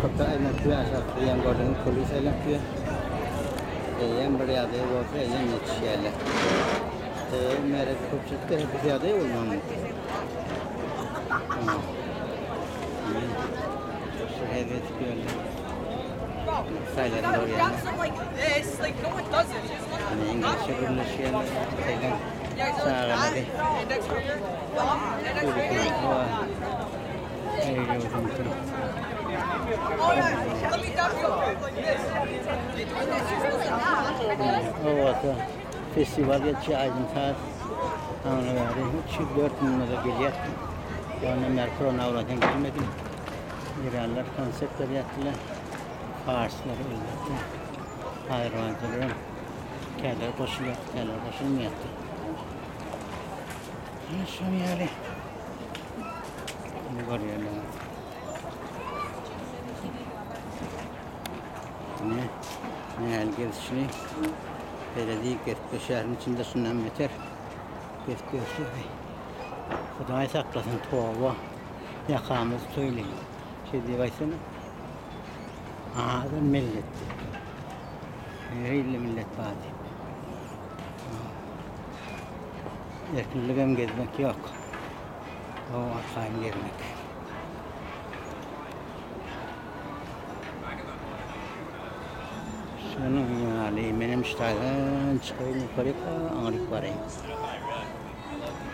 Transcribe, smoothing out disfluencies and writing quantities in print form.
Kapta emekli aşağı yan gördüğün polis emekli. Yan bir yerde olsa yan yetişiyorlar. Mere kopçukta hep ziyade olmam. Şu evet böyle. Sayıların doğru yani. Hani İngilizce konuşuyorlar. Sayılar sağladı. O festival geçiyor aydın saat. Onu verdi. 3-4 numara geliyor. Yani Merkron avradan gelmedim. İranlar konsertler yaptılar. Farslar öldürdü. Hayvancılar. Keller koşuyor. Keller koşulmuyor. Şunu yani. Ne var ya lan? Ne el gelişini belediye Gertköy şehrin içinde sunan meter Gertköy. Kuday saklasın tuğla yakamız söyleyin. Şey diyorsun. Ağzın millet. Nereli millet badi. Yakınlıkım gezmek yok. O arkayım gezmek. Şunun yani benim iştahım çıkayım yukarı ağrık varayım.